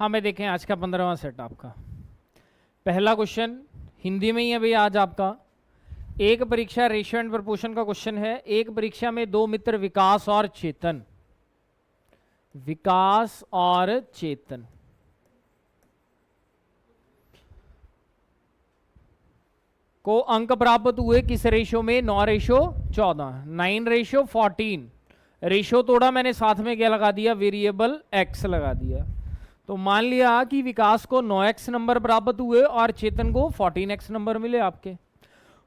हाँ मैं देखें आज का 15वां सेट आपका पहला क्वेश्चन हिंदी में ही है भैया आज आपका। एक परीक्षा रेशियो एंड प्रपोर्शन का क्वेश्चन है। एक परीक्षा में दो मित्र विकास और चेतन को अंक प्राप्त हुए किस रेशो में? 9:14, 9:14। रेशो तोड़ा मैंने, साथ में क्या लगा दिया? वेरिएबल x लगा दिया। तो मान लिया कि विकास को 9x नंबर प्राप्त हुए और चेतन को 14x नंबर मिले आपके।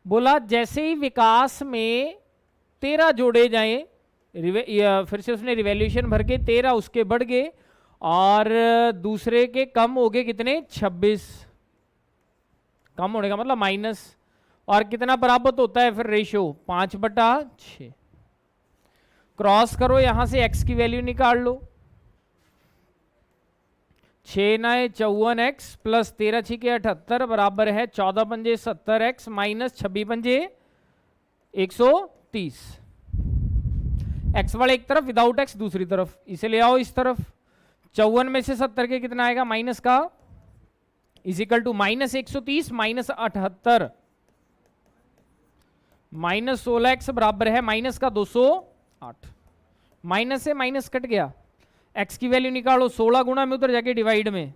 बोला जैसे ही विकास में 13 जोड़े जाएं, फिर से उसने रिवैल्यूएशन भर के 13 उसके बढ़ गए और दूसरे के कम हो गए कितने? 26। कम होने का मतलब माइनस। और कितना प्राप्त होता है फिर रेशियो? 5/6। क्रॉस करो, यहां से x की वैल्यू निकाल लो। 6×9 54x प्लस 13×6 78 बराबर है 14×5 70x माइनस 26×5 130। x वाले एक तरफ, विदाउट x दूसरी तरफ, इसे ले आओ इस तरफ। 54 में से 70 के कितना आएगा माइनस का? Is equal to minus 130 minus 78 minus 16x बराबर है माइनस का 208। माइनस से माइनस कट गया, x की वैल्यू निकालो। 16 गुणा में उधर जाके डिवाइड में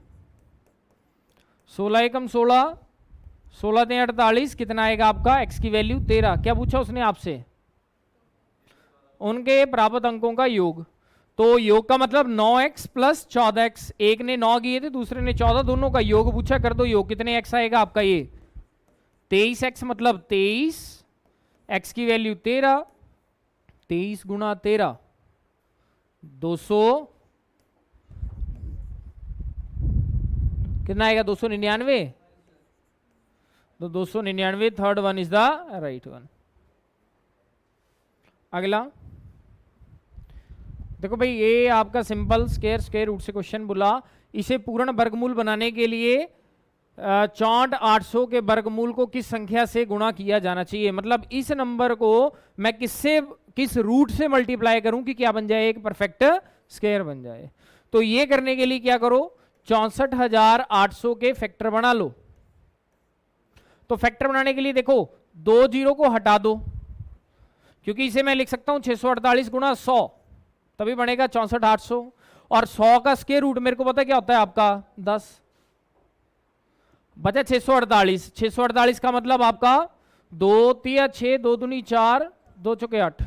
16 एकम 16, 16 ते 48, कितना आएगा आपका? x की वैल्यू 13। क्या पूछा उसने आपसे? उनके प्राप्त अंकों का योग। तो योग का मतलब 9x प्लस 14x। एक ने 9 किए थे, दूसरे ने 14, दोनों का योग पूछा। कर दो योग, कितने x आएगा आपका? ये 23x मतलब 23, x की वैल्यू 13, 23 गुणा 13 200, कितना आएगा? 299। तो 299 third one is the right one. अगला देखो भाई, ये आपका सिंपल स्क्वायर रूट से क्वेश्चन बोला। इसे पूर्ण वर्गमूल बनाने के लिए 64,800 के वर्गमूल को किस संख्या से गुणा किया जाना चाहिए? मतलब इस नंबर को मैं किस रूट से मल्टीप्लाई करूं कि क्या बन जाए? एक परफेक्ट स्क्वायर बन जाए। तो ये करने के लिए क्या करो? 64,800 के फैक्टर बना लो। तो फैक्टर बनाने के लिए देखो, 2 जीरो को हटा दो, क्योंकि इसे मैं लिख सकता हूं 648 गुणा 100, तभी बनेगा 64,800। और 100 का स्क्वायर रूट मेरे को पता क्या होता है आपका? 10। बचा 648। 648 का मतलब आपका 2 3 6, 2 दूनी 4, 2 चौके 8।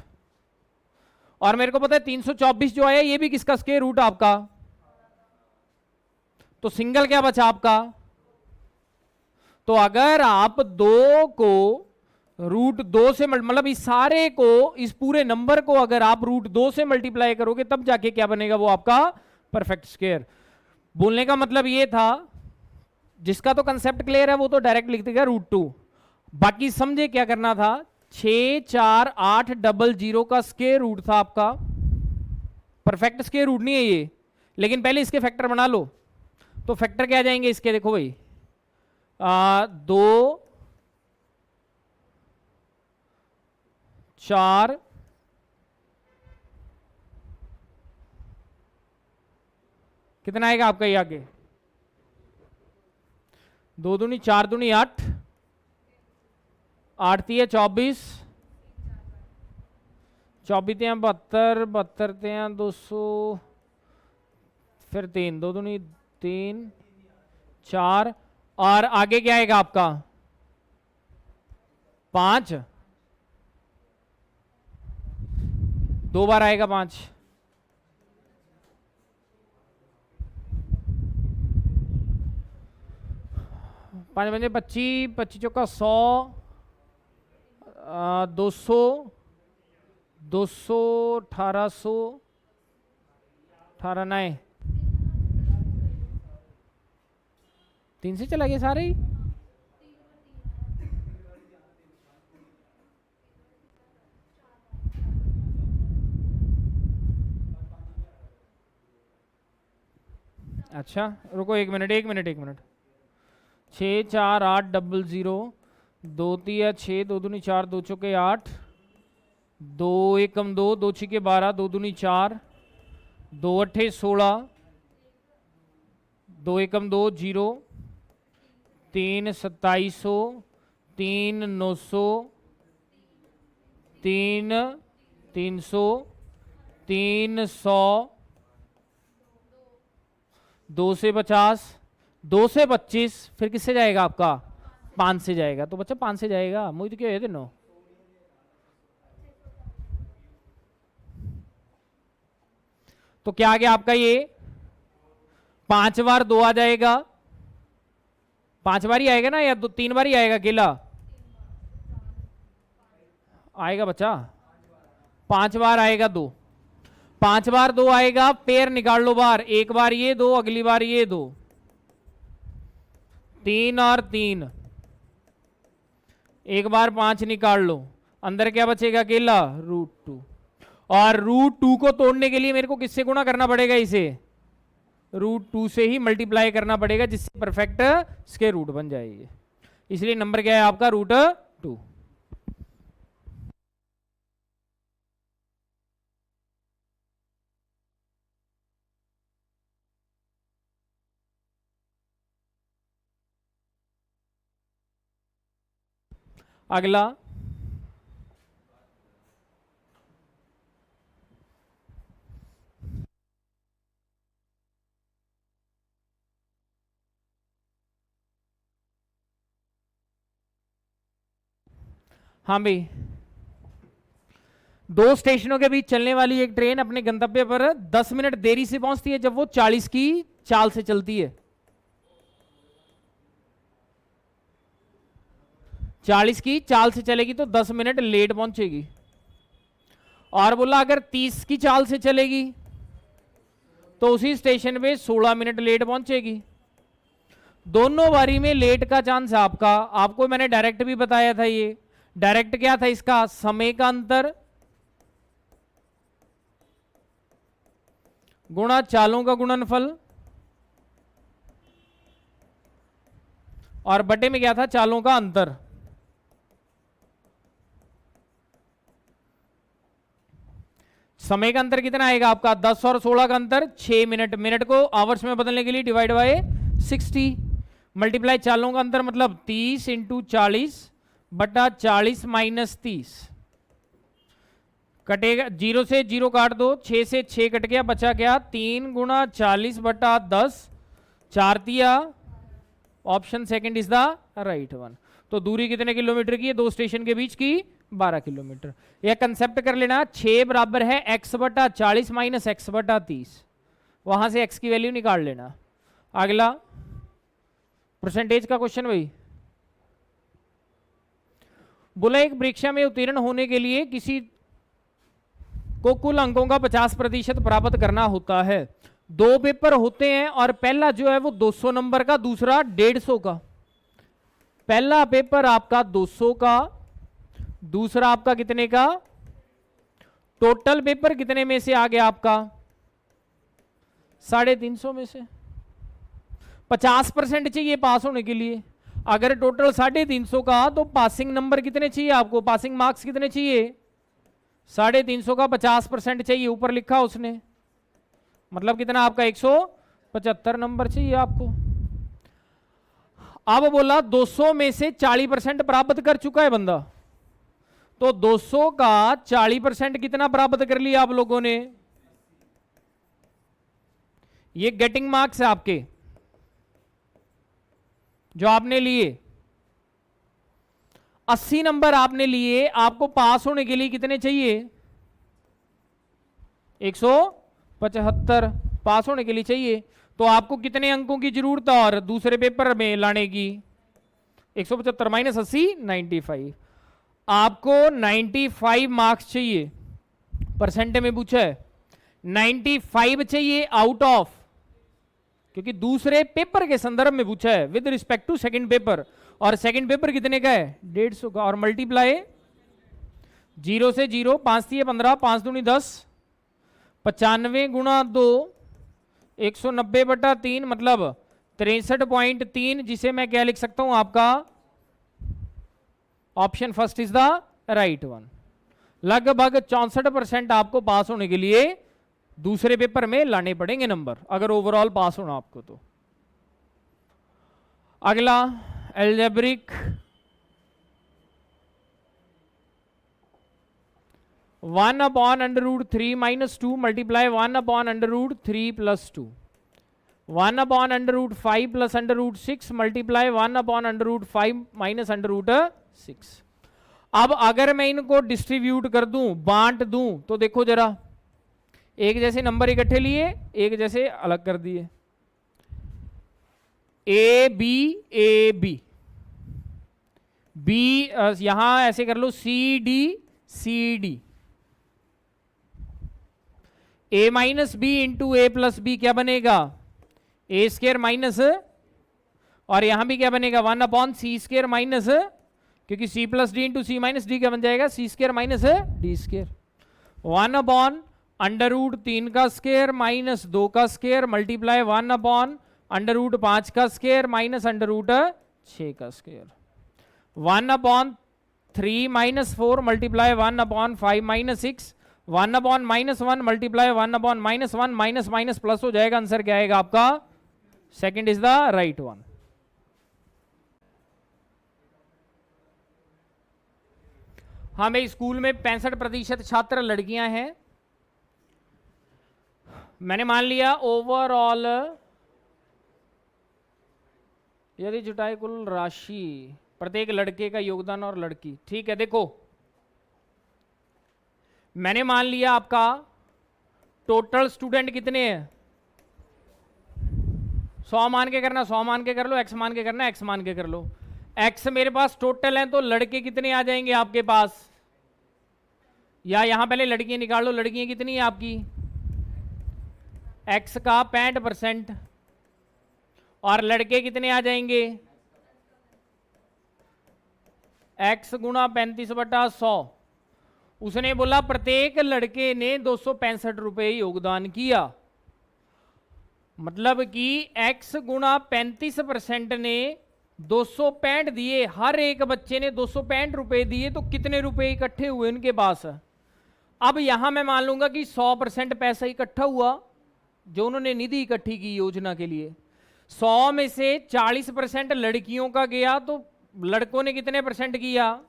और मेरे को पता है 324 जो आया ये भी किसका स्क्वायर रूट आपका? तो सिंगल क्या बचा आपका? तो अगर आप 2 को रूट 2 से मतलब इस सारे को, इस पूरे नंबर को अगर आप रूट 2 से मल्टीप्लाई करोगे तब जाके क्या बनेगा? वो आपका परफेक्ट स्क्वायर। बोलने का मतलब ये था, जिसका तो कंसेप्ट क्लियर है वो तो डायरेक्ट लिख देगा √2। बाकी समझे क्या करना था? 64800 का स्क्वायर रूट था आपका। परफेक्ट स्क्वायर रूट नहीं है ये, लेकिन पहले इसके फैक्टर बना लो। तो फैक्टर क्या आ जाएंगे इसके? देखो भाई, 2 4 कितना आएगा आपका ये आगे? 2 दूनी 4 दूनी 8, 8 3 24, 24 3 72, 72 3 200, फिर 3 2 दूनी 3 4, और आगे क्या आएगा आपका? 5, 2 बार आएगा 5। 5 बजे 25, 25 चौका 100, 200, 200, 1800, 18 9, 3 से चला गया सारे ही। अच्छा रुको, 1 मिनट 6 4 8 00, 2 3 6, 2 दूनी 4, 2 चौके 8, 2 एकम 2, 2 छिके 12, 2 दूनी 4, 2 अट्ठे 16, 2 एकम 2 0, 3 2700, 3 900, 3 300, 300, 2 से 50, 2 से 25, फिर किससे जाएगा आपका 5 से जाएगा। तो बच्चा 5 से जाएगा, मुझे तो क्या है दिनों। तो क्या आ गया आपका ये 5 बार 2 आ जाएगा, 5 बार ही आएगा ना, या 3 बार ही आएगा अकेला आएगा बच्चा, 5 बार आएगा 2, 5 बार 2 आएगा, पेयर निकाल लो बार, एक बार ये 2, अगली बार ये 2, 3 और 3, एक बार 5 निकाल लो, अंदर क्या बचेगा अकेला √2। और √2 को तोड़ने के लिए मेरे को किससे गुणा करना पड़ेगा, इसे √2 से ही मल्टीप्लाई करना पड़ेगा, जिससे परफेक्ट स्क्वायर रूट बन जाएगी। इसलिए नंबर क्या है आपका √2। अगला हाँ भाई, 2 स्टेशनों के बीच चलने वाली एक ट्रेन अपने गंतव्य पर 10 मिनट देरी से पहुंचती है जब वो 40 की चाल से चलती है। 40 की चाल से चलेगी तो 10 मिनट लेट पहुंचेगी। और बोला अगर 30 की चाल से चलेगी तो उसी स्टेशन पे 16 मिनट लेट पहुंचेगी। दोनों बारी में लेट का चांस आपका, आपको मैंने डायरेक्ट भी बताया था। ये डायरेक्ट क्या था इसका, समय का अंतर गुणा चालों का गुणनफल, और बटे में क्या था, चालों का अंतर। समय का अंतर कितना आएगा आपका, 10 और 16 का अंतर 6 मिनट। मिनट को आवर्स में बदलने के लिए डिवाइड बाय 60, मल्टीप्लाई चालों का अंतर मतलब 30 इंटू 40 बटा 40 माइनस 30, कटेगा 0 से 0 काट दो, 6 से 6 कट गया, बचा क्या 3 गुणा 40 बटा 10, 4 तिया, option second is the right one. तो दूरी कितने किलोमीटर की है, 2 स्टेशन के बीच की 12 किलोमीटर। यह कंसेप्ट कर लेना, 6 बराबर है x बटा 40 माइनस x बटा 30, वहां से x की वैल्यू निकाल लेना। अगला परसेंटेज का क्वेश्चन भाई, बोला एक परीक्षा में उत्तीर्ण होने के लिए किसी को कुल अंकों का 50% प्राप्त करना होता है। 2 पेपर होते हैं और पहला जो है वो 200 नंबर का, दूसरा 150 का। पहला पेपर आपका 200 का, दूसरा आपका कितने का, टोटल पेपर कितने में से आ गया आपका 350 में से। 50% चाहिए पास होने के लिए। अगर टोटल 350 का तो पासिंग नंबर कितने चाहिए आपको, पासिंग मार्क्स कितने चाहिए, 350 का 50% चाहिए, ऊपर लिखा उसने, मतलब कितना आपका 175 नंबर चाहिए आपको। अब बोला 200 में से 40% प्राप्त कर चुका है बंदा, तो 200 का 40% कितना प्राप्त कर लिया आप लोगों ने, ये गेटिंग मार्क्स है आपके जो आपने लिए। 80 नंबर आपने लिए, आपको पास होने के लिए कितने चाहिए, 175 पास होने के लिए चाहिए। तो आपको कितने अंकों की जरूरत है और दूसरे पेपर में लाने की, 175 माइनस 80 95। आपको 95 मार्क्स चाहिए, परसेंट में पूछा है 95 चाहिए आउट ऑफ, क्योंकि दूसरे पेपर के संदर्भ में पूछा है with respect to second paper, और सेकंड पेपर कितने का है 150 का, और मल्टीप्लाई 0 से 0, 5 3 15, 5 दूनी 10, 95 गुणा 2, 190 बटा 3 मतलब 63.3, जिसे मैं क्या लिख सकता हूं आपका option first is the right one. लगभग 64% आपको पास होने के लिए दूसरे पेपर में लाने पड़ेंगे नंबर, अगर ओवरऑल पास होना आपको तो। अगला एल्जेब्रिक 1/√3 - 2 मल्टीप्लाई 1/√3 + 2, 1/√5 + √6 मल्टीप्लाई 1/√5 - √6। अब अगर मैं इनको डिस्ट्रीब्यूट कर दूं, बांट दूं, तो देखो जरा, एक जैसे नंबर इकट्ठे लिए, एक जैसे अलग कर दिए। ए बी बी, यहां ऐसे कर लो सी डी, ए माइनस बी इंटू ए प्लस बी क्या बनेगा, ए स्क्र माइनस, और यहां भी क्या बनेगा 1/c² माइनस, क्योंकि c प्लस डी इंटू सी माइनस डी क्या बन जाएगा, c² माइनस डी स्क्र। 1/√3 का स्क्र माइनस 2 का स्क्र मल्टीप्लाई 1/√5 का स्क्र माइनस √6 का square. 1/3 - 4 multiply 1/5 - 6, 1/-1 multiply 1/-1 minus minus plus हो जाएगा। आंसर क्या आएगा आपका, second is the right one. हमें स्कूल में 65% छात्र लड़कियां हैं। मैंने मान लिया ओवरऑल यदि जुटाई कुल राशि प्रत्येक लड़के का योगदान और लड़की, ठीक है। देखो मैंने मान लिया आपका टोटल स्टूडेंट कितने हैं, 100 मान के करना, 100 मान के कर लो, x मान के करना, x मान के कर लो। x मेरे पास टोटल है, तो लड़के कितने आ जाएंगे आपके पास, या यहां पहले लड़कियां निकाल लो, लड़कियां कितनी है आपकी, x का 65%, और लड़के कितने आ जाएंगे, x गुणा 35/100। उसने बोला प्रत्येक लड़के ने 265 रुपए योगदान किया, मतलब कि x गुणा 35% ने 265 दिए, हर एक बच्चे ने 265 रुपए दिए, तो कितने रुपए इकट्ठे हुए उनके पास। अब यहां मैं मान लूंगा कि 100% पैसा इकट्ठा हुआ जो उन्होंने निधि इकट्ठी की योजना के लिए। 100 में से 40% लड़कियों का गया, तो लड़कों ने कितने परसेंट किया,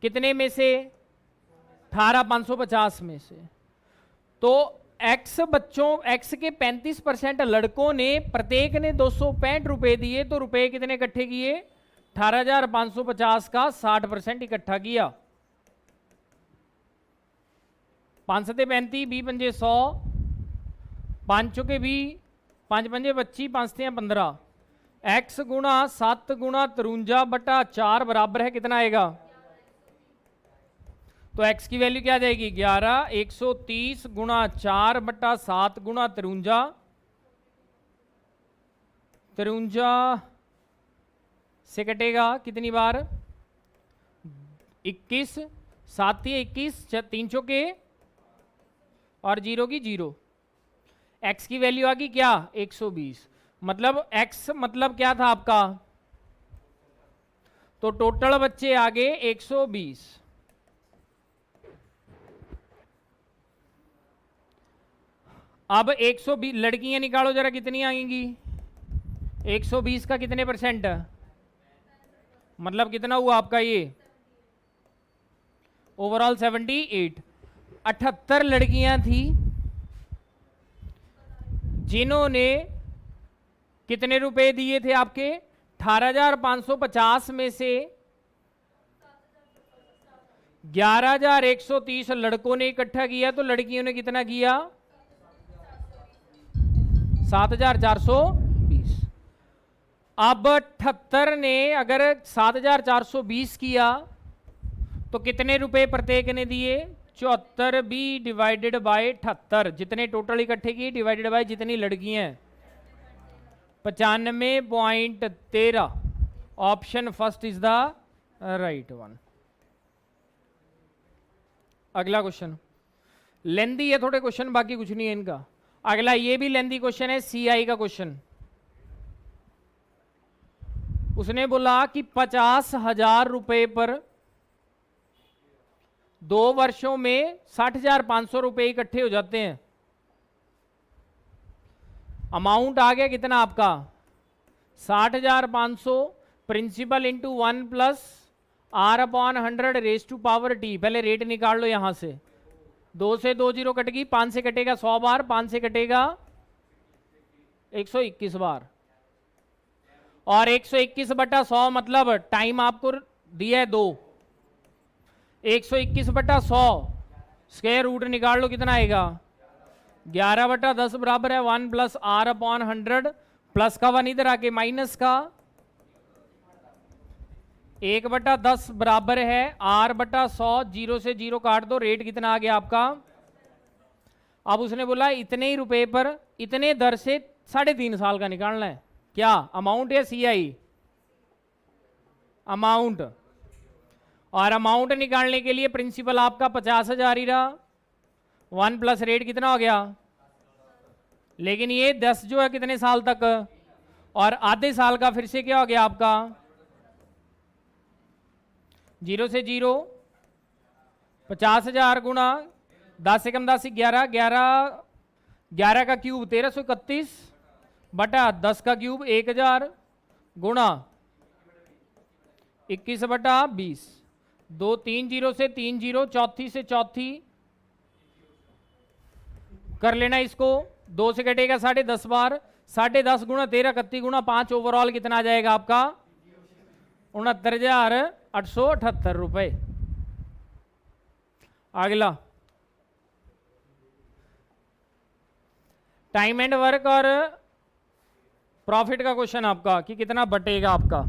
कितने में से, 18,550 में से। तो x बच्चों, x के 35% लड़कों ने, प्रत्येक ने 265 रुपए दिए, तो रुपए कितने इकट्ठे किए, 18,550 का 60% इकट्ठा किया। 5 सते 35, 20 पंजे 100, 5 चौके 20, 5 पंजे 25, 5 सते 15। x गुणा 7 गुणा 53/4 बराबर है कितना आएगा, तो x की वैल्यू क्या आ जाएगी 11, 130 गुणा 4/7 गुणा 53, 53 से कटेगा कितनी बार, 21, 7 या 21, 3 चौके और 0 की 0। x की वैल्यू आ गई क्या 120, मतलब x मतलब क्या था आपका, तो टोटल बच्चे आ गए 120। अब 120 लड़कियां निकालो जरा कितनी आएंगी, 120 का कितने परसेंट, मतलब कितना हुआ आपका ये ओवरऑल 78। 78 लड़कियां थी जिन्होंने कितने रुपए दिए थे आपके, 18,550 में से 11,130 लड़कों ने इकट्ठा किया, तो लड़कियों ने कितना किया 7,420। अब 78 ने अगर 7,420 किया तो कितने रुपए प्रत्येक ने दिए, 74 बी डिवाइडेड बाय 78, जितने टोटल इकट्ठे किए डिवाइडेड बाय जितनी लड़कियां, 95.13। Option first is the right one. अगला क्वेश्चन लेंदी है थोड़े क्वेश्चन, बाकी कुछ नहीं है इनका। अगला ये भी लेंदी क्वेश्चन है, सीआई का क्वेश्चन। उसने बोला कि 50,000 रुपए पर 2 वर्षों में 60,500 रुपए इकट्ठे हो जाते हैं। अमाउंट आ गया कितना आपका 60,500 principal into 1 plus R upon 100 raise to power T. पहले रेट निकाल लो यहां से, 2 से 2 जीरो कट गई, 5 से कटेगा 100 बार, 5 से कटेगा 121 बार, और 121 बटा 100 मतलब टाइम आपको दिया है 2, 121 बटा 100 स्क्वायर रूट निकाल लो कितना आएगा, 11 बटा 10 बराबर है 1 प्लस आर अपॉन 100, प्लस का 1 इधर आके माइनस का 1 बटा 10 बराबर है आर बटा 100, 0 से 0 काट दो, रेट कितना आ गया आपका। अब उसने बोला इतने ही रुपए पर इतने दर से 3.5 साल का निकालना है। क्या अमाउंट या सीआई? अमाउंट। और अमाउंट निकालने के लिए प्रिंसिपल आपका 50,000 ही रहा, 1 प्लस रेट कितना हो गया, लेकिन ये 10 जो है कितने साल तक, और आधे साल का फिर से क्या हो गया आपका, 0 से 0, 50,000 गुणा 10 से कम 10 11, 11 का क्यूब 1331 बटा 10 का क्यूब 1000 गुणा 21 बटा 20, 2 3 0 से 3 0, चौथी से चौथी कर लेना इसको, 2 से कटेगा 10.5 बार, 10.5 गुणा 13 31 गुणा 5, ओवरऑल कितना आ जाएगा आपका 69,878 रुपए। अगला टाइम एंड वर्क और प्रॉफिट का क्वेश्चन आपका कि कितना बटेगा आपका।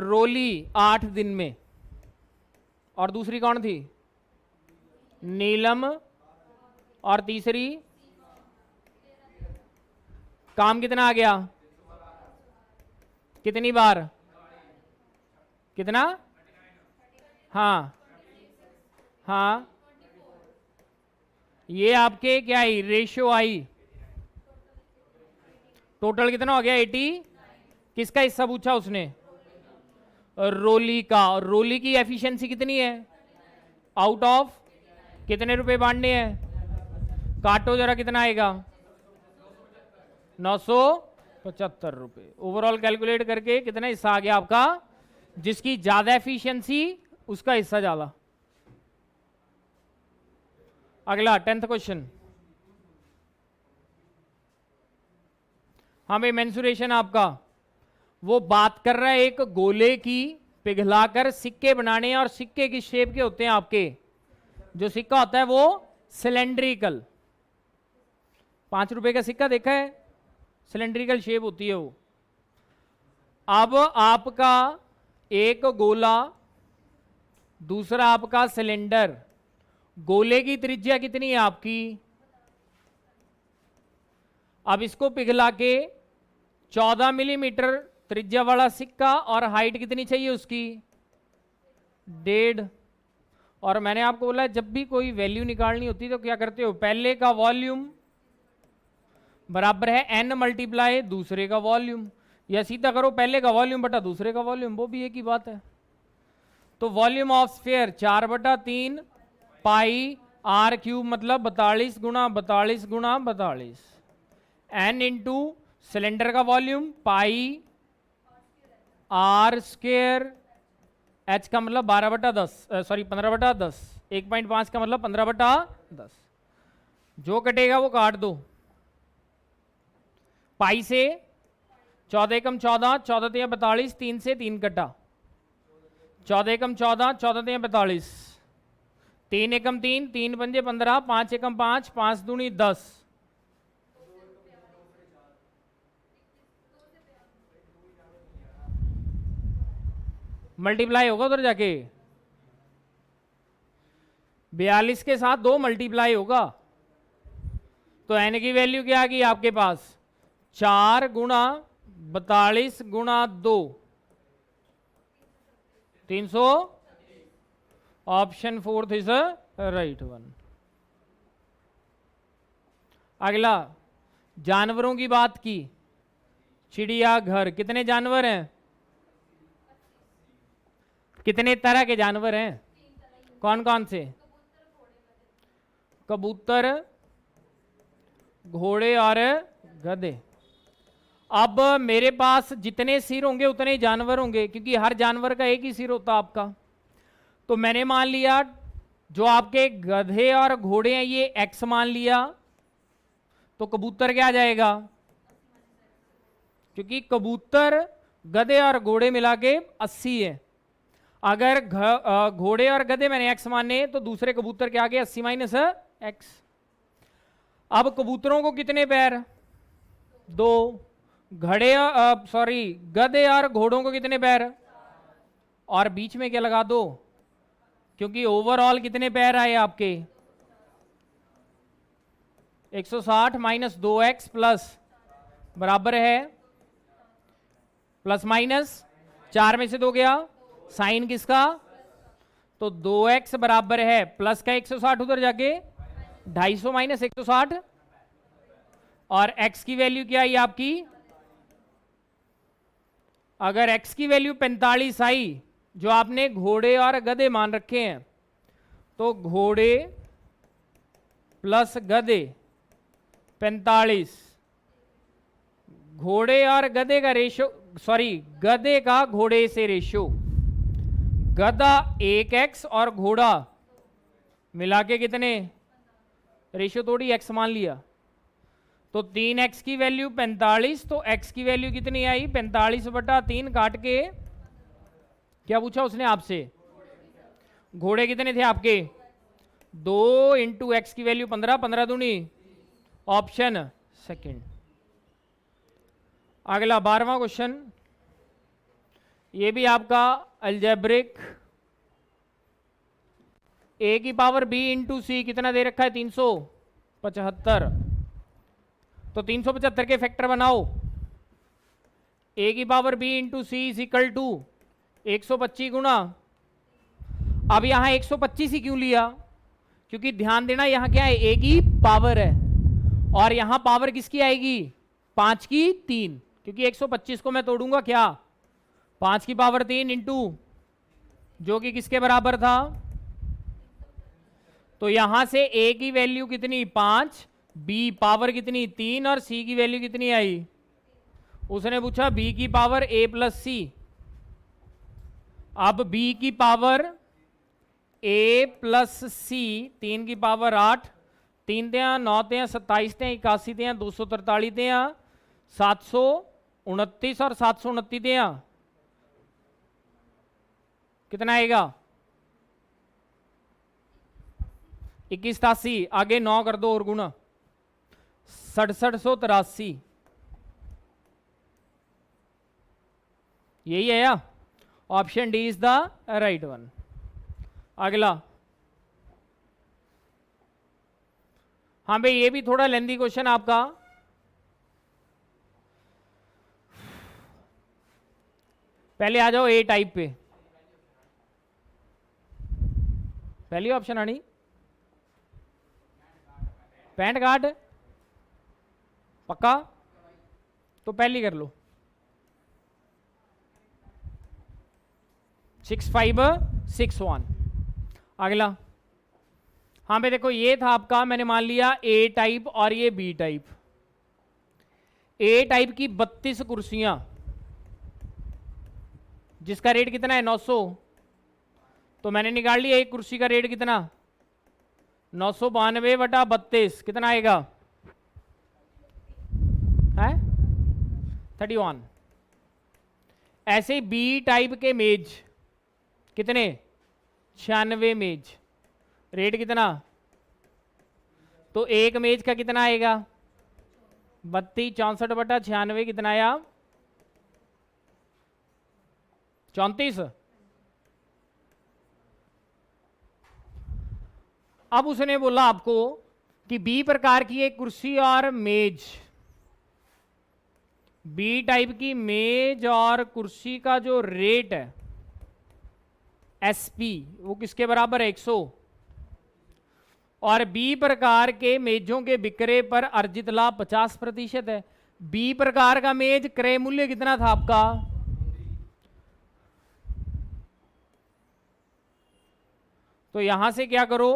रोली 8 दिन में, और दूसरी कौन थी, नीलम, और तीसरी काम कितना आ गया, कितनी बार, कितना, हाँ हाँ, ये आपके क्या आई, रेशियो आई, टोटल कितना हो गया 80, किसका हिस्सा पूछा उसने, रोली का, और रोली की एफिशिएंसी कितनी है, आउट ऑफ कितने रुपए बांटने हैं, काटो जरा कितना आएगा, 975 रुपए। ओवरऑल कैलकुलेट करके कितना हिस्सा आ गया आपका, जिसकी ज्यादा एफिशिएंसी उसका हिस्सा ज्यादा। अगला 10th क्वेश्चन, हमें मेंसुरेशन आपका वो बात कर रहा है एक गोले की पिघलाकर सिक्के बनाने, और सिक्के किस शेप के होते हैं आपके, जो सिक्का होता है वो सिलेंड्रिकल, 5 रुपए का सिक्का देखा है, सिलेंड्रिकल शेप होती है वो। अब आपका एक गोला, दूसरा आपका सिलेंडर, गोले की त्रिज्या कितनी है आपकी, अब इसको पिघला के 14 मिलीमीटर त्रिज्या वाला सिक्का, और हाइट कितनी चाहिए उसकी, 1.5। और मैंने आपको बोला जब भी कोई वैल्यू निकालनी होती तो क्या करते हो, पहले का वॉल्यूम बराबर है n मल्टीप्लाई दूसरे का वॉल्यूम, या सीधा करो पहले का वॉल्यूम बटा दूसरे का वॉल्यूम, वो भी एक ही बात है। तो volume of sphere 4/3 pi R cube, मतलब 42 गुणा 42 गुणा 42, n इंटू सिलेंडर का volume pi R square, h का मतलब 12/10, सॉरी 15/10, 1.5 का मतलब 15/10, जो कटेगा वो काट दो, पाई से 14 एकम 14, 14 तिया 42, 3 से 3 कटा, 14 एकम 14, 14 तिया 42, 3 एकम 3, 3 पंजे 15, 5 एकम 5, 5 दूनी 10, मल्टीप्लाई होगा उधर जाके, 42 के साथ 2 मल्टीप्लाई होगा, तो n की वैल्यू क्या आ गई आपके पास, 4 गुणा 42 गुणा 2, 300, option 4th is right one. अगला जानवरों की बात की, चिड़ियाघर, कितने जानवर हैं, कितने तरह के जानवर हैं, कौन कौन से, कबूतर, घोड़े और गधे। अब मेरे पास जितने सिर होंगे उतने ही जानवर होंगे, क्योंकि हर जानवर का एक ही सिर होता आपका। तो मैंने मान लिया जो आपके गधे और घोड़े हैं ये x मान लिया, तो कबूतर क्या आ जाएगा, क्योंकि कबूतर गधे और घोड़े मिला के 80 है। अगर घोड़े और गधे मैंने x माने तो दूसरे कबूतर के आगे 80 माइनस x। अब कबूतरों को कितने पैर, 2। गधे और घोड़ों को कितने पैर, और बीच में क्या लगा दो, क्योंकि ओवरऑल कितने पैर आए आपके, 160 माइनस 2x प्लस बराबर है प्लस माइनस 4 में से 2 गया, साइन किसका, तो 2x बराबर है प्लस का 160 उधर जाके 250 माइनस 160, और x की वैल्यू क्या आई आपकी, अगर x की वैल्यू 45 आई, जो आपने घोड़े और गधे मान रखे हैं, तो घोड़े प्लस गधे 45, घोड़े और गधे का रेशो, गधे का घोड़े से रेशो, गधा 1x और घोड़ा मिला के कितने, रेशो थोड़ी x मान लिया, तो 3x की वैल्यू 45, तो x की वैल्यू कितनी आई, 45/3 काट के, क्या पूछा उसने आपसे, घोड़े कितने थे आपके, 2 इंटू एक्स की वैल्यू 15, 15 दूनी, ऑप्शन सेकंड। अगला 12वां क्वेश्चन, ये भी आपका अलजेब्रिक, a की पावर b इंटू सी कितना दे रखा है, 375, तो 375 के फैक्टर बनाओ, a की power b into C is equal to 125 गुना, अब यहां 125 ही क्यों लिया, क्योंकि ध्यान देना यहां क्या है, a की पावर है, और यहां पावर किसकी आएगी, 5 की 3, क्योंकि 125 को मैं तोड़ूंगा क्या, 5 की पावर 3 इंटू, जो कि किसके बराबर था, तो यहां से a की वैल्यू कितनी 5, b पावर कितनी 3, और c की वैल्यू कितनी आई, उसने पूछा b की पावर a प्लस सी। अब b की पावर a प्लस सी, 3 की पावर 8, 3 त्या 9 त्या 27 त्या 81 त्या 243 त्या 729, और 729 त्या कितना आएगा, 2183, आगे 9 कर दो और गुना, 6783, यही है या, option D is the right one. अगला, हाँ भाई ये भी थोड़ा लेंथी क्वेश्चन आपका, पहले आ जाओ ए टाइप पे, पहली ऑप्शन आनी पैंट कार्ड, पक्का, तो पहली कर लो, 6561। अगला, हाँ भाई देखो ये था आपका, मैंने मान लिया ए टाइप और ये बी टाइप। ए टाइप की 32 कुर्सियां, जिसका रेट कितना है 900, तो मैंने निकाल लिया एक कुर्सी का रेट कितना, 992/32 कितना आएगा है 31। ऐसे ही बी टाइप के मेज कितने, 96 मेज, रेट कितना, तो एक मेज का कितना आएगा 32, 64/96 कितना आया 34। अब उसने बोला आपको कि बी प्रकार की एक कुर्सी और मेज, बी टाइप की मेज और कुर्सी का जो रेट है एसपी वो किसके बराबर है 100, और बी प्रकार के मेजों के बिक्रे पर अर्जित लाभ 50% है। बी प्रकार का मेज क्रय मूल्य कितना था आपका, तो यहां से क्या करो,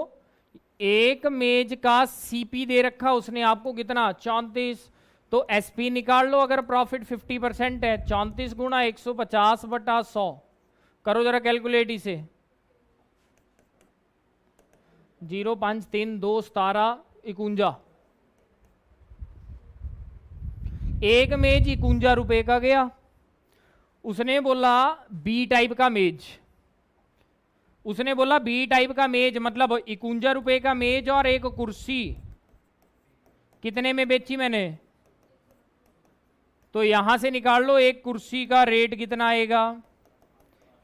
एक मेज का सीपी दे रखा उसने आपको कितना 34, तो एसपी निकाल लो अगर प्रॉफिट 50% है, 34 गुणा 150 बटा 100, करो जरा कैलकुलेट इसे। 0 5 3 2 17 51, एक मेज 51 रुपए का गया। उसने बोला बी टाइप का मेज, उसने बोला बी टाइप का मेज मतलब 51 रुपए का मेज और एक कुर्सी कितने में बेची मैंने, तो यहां से निकाल लो एक कुर्सी का रेट कितना आएगा,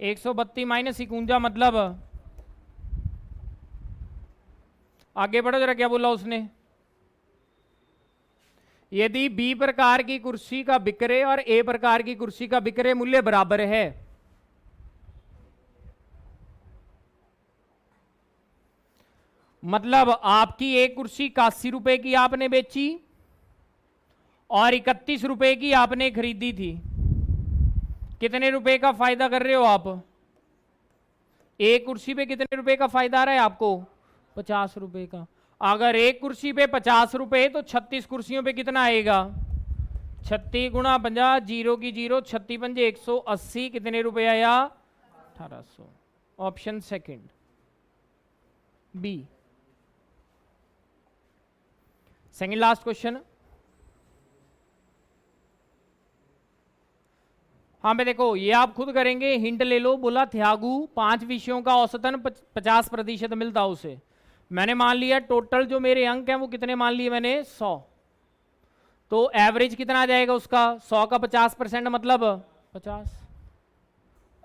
132 माइनस 51 मतलब, आगे बढ़ो जरा, क्या बोला उसने, यदि बी प्रकार की कुर्सी का विक्रय और ए प्रकार की कुर्सी का विक्रय मूल्य बराबर है, मतलब आपकी एक कुर्सी 81 रुपए की आपने बेची और 31 रुपए की आपने खरीदी थी, कितने रुपए का फायदा कर रहे हो आप, एक कुर्सी पे कितने रुपए का फायदा आ रहा है आपको, 50 रुपए का। अगर एक कुर्सी पे 50 रुपए तो 36 कुर्सियों पे कितना आएगा, 36 गुणा 50, 0 की 0, 36 पंजे 180, कितने रुपए आया, 1800। Option second B. Second last question. हाँ भाई देखो, ये आप खुद करेंगे, हिंट ले लो। बोला त्यागू 5 विषयों का औसतन 50% मिलता उसे, मैंने मान लिया टोटल जो मेरे अंक हैं वो कितने मान लिए मैंने, 100, तो एवरेज कितना आ जाएगा उसका, 100 का 50% मतलब 50,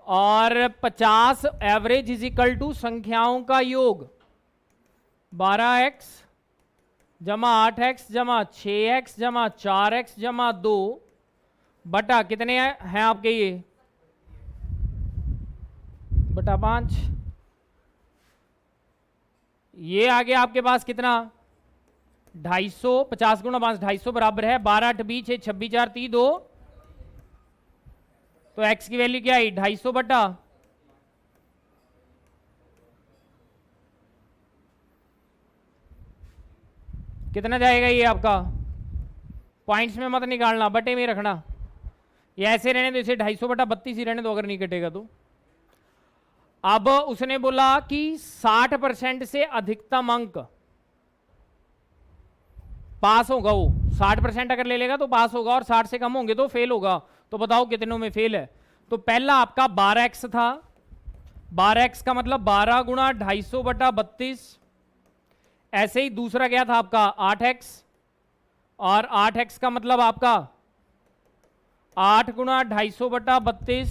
और 50 एवरेज इज इक्वल टू संख्याओं का योग 12x जमा 8x जमा 6x जमा 4x जमा 2 बटा कितने हैं आपके, ये बटा 5, ये आ गया आपके पास कितना, 250, 50 गुणा 5 250 बराबर है 12 8 20 6 26 4 30 2, तो x की वैल्यू क्या आई, 250 बटा कितना जाएगा, ये आपका पॉइंट्स में मत निकालना, बटे में रखना, ये ऐसे रहने दो, इसे 250 बटा 32 ही रहने दो अगर नहीं कटेगा तो। अब उसने बोला कि 60% से अधिकतम अंक पास होगा, वो 60% अगर ले लेगा तो पास होगा और 60 से कम होंगे तो फेल होगा, तो बताओ कितनों में फेल है। तो पहला आपका 12x था, 12x का मतलब 12 गुणा 250 बटा 32, ऐसे ही दूसरा क्या था आपका 8x, और 8x का मतलब आपका 8 गुणा 250 बटा 32,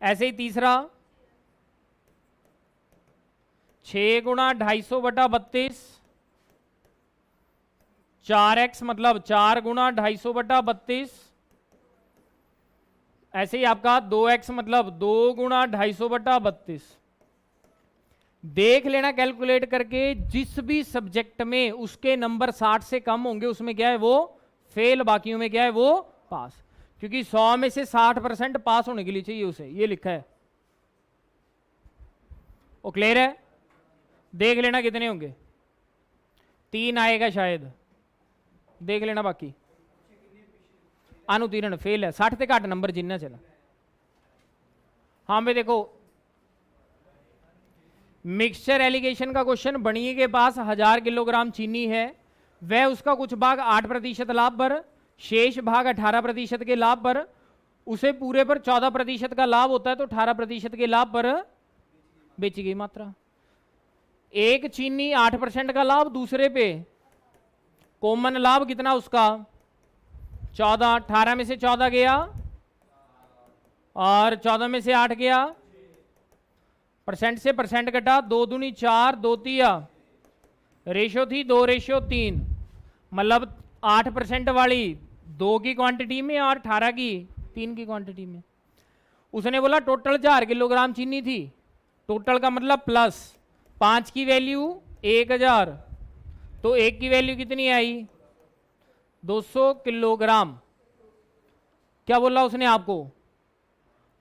ऐसे ही तीसरा 6 गुणा 250 बटा 32, 4x मतलब 4 गुणा 250 बटा 32, ऐसे ही आपका 2x मतलब 2 गुणा 250 बटा 32। देख लेना कैलकुलेट करके, जिस भी सब्जेक्ट में उसके नंबर 60 से कम होंगे उसमें क्या है वो फेल, बाकियों में क्या है वो पास, क्योंकि 100 में से 60% पास होने के लिए चाहिए उसे, ये लिखा है। वो क्लियर है, देख लेना कितने होंगे, 3 आएगा शायद, देख लेना। बाकी अनुतीर्ण फेल है, 60 से घट नंबर जिन्ना चला। हाँ भाई देखो, मिक्सचर एलिगेशन का क्वेश्चन, बनिए के पास 1000 किलोग्राम चीनी है, वह उसका कुछ भाग 8% लाभ पर, शेष भाग 18% के लाभ पर, उसे पूरे पर 14% का लाभ होता है, तो 18% के लाभ पर बेची गई मात्रा। एक चीनी 8% का लाभ, दूसरे पे कॉमन लाभ कितना उसका 14, 18 में से 14 गया और 14 में से 8 गया, परसेंट से परसेंट कटा, 2 दूनी 4 2 तिया, रेशो थी 2:3, मतलब 8% वाली 2 की क्वांटिटी में और 18 की 3 की क्वांटिटी में। उसने बोला टोटल 1000 किलोग्राम चीनी थी, टोटल का मतलब प्लस 5 की वैल्यू 1000, तो 1 की वैल्यू कितनी आई 200 किलोग्राम। क्या बोला उसने आपको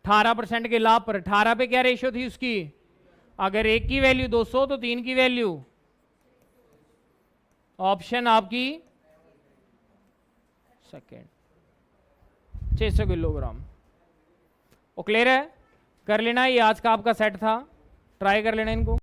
18% के लाभ पर, 18 पे क्या रेशियो थी उसकी, अगर 1 की वैल्यू 200 तो 3 की वैल्यू, ऑप्शन आपकी सेकेंड, 600 किलोग्राम। वो क्लियर है, कर लेना, ये आज का आपका सेट था, ट्राई कर लेना इनको।